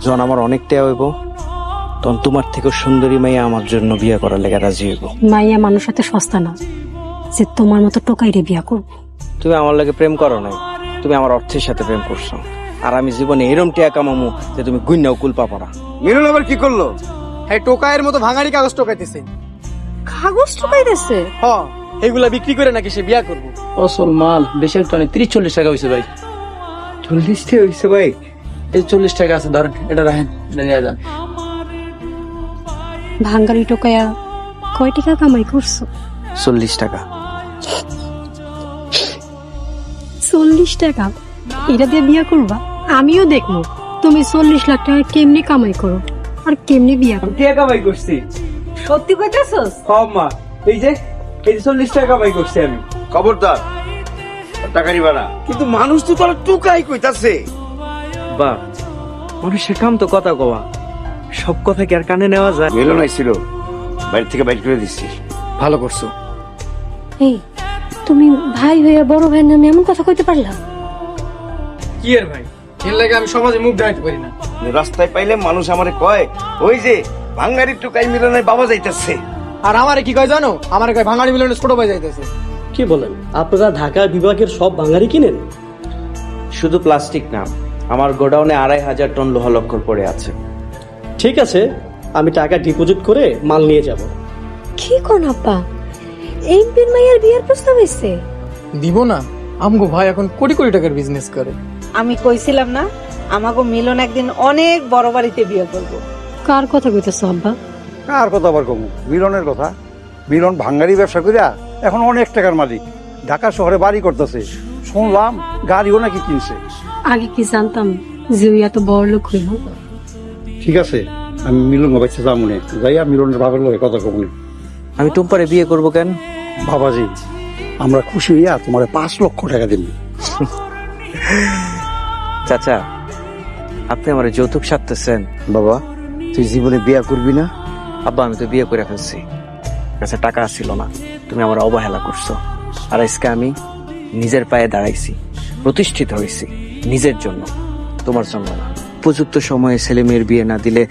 যখন আমার অনেক টাকা হইব তখন তোমার থেকে সুন্দরী মাইয়া আমার জন্য বিয়ে করার লেগে রাজি হইব। মাইয়া মানুষ হাতে সস্তা না যে তোমার মতো টোকাইরে বিয়া করবো। তুমি আমার লাগে প্রেম করো নাই, তুমি আমার অর্থের সাথে প্রেম করছো। আর আমি জীবনে এরম টিয়া কামামু যে তুমি গুইনাও কুলপা পড়া। মিলন আবার কি করলো? হ্যাঁ, টোকাইয়ের মতো ভাঙাড়ি কাগজ টোকাইতেছে। কাগজ টোকাইতেছে? হ, এগুলা বিক্রি করে নাকি সে বিয়া করবো। অসল মাল বেশি একটা নেই, 30-40 টাকা হয়েছে ভাই। 40 টাকা হয়েছে ভাই? এই 40 টাকা আছে, ধরেন এটা রাখেন, এটা নিয়ে যান। ভাঙ্গারি টোকাইয়া কয় টাকা কামাই করছো? 40 টাকা। 40 টাকা? এটা দিয়ে বিয়া করবা? আমিও দেখবো তুমি 40 লাখ টাকা কেমনি কামাই করো আর কেমনি বিয়া করো। টাকা কামাই করছি। সত্যি কইতাছস? হ্যাঁ মা, এই যে 40 টাকা কামাই করছি আমি। খবরদার, টাকা নিবা না। কিন্তু মানুষ তো তোরা টুকাই কইতাছে। বা মানুষের কাম তো কথা কওয়া, সব কথা কি আর কানে নেওয়া যায়? মিলন আইছিল, বাড়ি থেকে বাইর করে দিচ্ছি। ভালো করছো। এই তুমি ভাই হইয়া বড় ভাইয়ের নামে এমন কথা কইতে পারলা? কি এর ভাই, এর লাগে আমি সমাজে মুখ দেখাইতে পারি না। রাস্তায় পাইলে মানুষ আমারে কয়, ওই যে ভাঙ্গারি টুকাই মিলনের বাবা যাইতেছে। আর আমারে কি কয় জানো? আমারে কয় ভাঙাড়ি মিলনে ছোট ভাই যাইতেছে। কি বলেন, আপনারা ঢাকা বিভাগের সব বাঙালি কিনেন? শুধু প্লাস্টিক না, আমার গোডাউনে 2500 টন লোহা লক্কর পড়ে আছে। ঠিক আছে, আমি টাকা ডিপোজিট করে মাল নিয়ে যাব। কি কোন আপা, এমপির মাইয়ার বিয়ার প্রস্তাব হইছে? দিব না? আমগো ভাই এখন কোটি কোটি টাকার বিজনেস করে। আমি কইছিলাম না আমাকে মিলন একদিন অনেক বড় বাড়িতে বিয়ে করবো। কার কথা কইতেছ আব্বা? কার কথা আবার কমু? মিলনের কথা। মিলন ভাঙ্গারি ব্যবসা করিয়া এখন অনেক টাকার মালিক, ঢাকা শহরে বাড়ি করতেছে। শুনলাম গাড়িও নাকি কিনছে। আগে কি জানতাম যে ওই এত বড় লোক হইব? ঠিক আছে, আমি মিলন বাবাইছে যামুনে যাইয়া মিলনের বাবার লগে কথা কমুনি। আমি টুম্পারে বিয়ে করব কেন? বাবাজি, আমরা খুশি হইয়া তোমার 5 লক্ষ টাকা দিন। চাচা, আপনি আমার যৌতুক সাধতেছেন? বাবা, তুই জীবনে বিয়া করবি না? আব্বা, আমি তো বিয়ে করে ফেলছি, কাছে টাকা ছিল না, তুমি আমার অবহেলা করছো। আর আজকে আমি নিজের পায়ে দাঁড়াইছি, প্রতিষ্ঠিত হয়েছি নিজের জন্য, তোমার জন্য না। উপযুক্ত সময়ে ছেলে মেয়ের বিয়ে না দিলে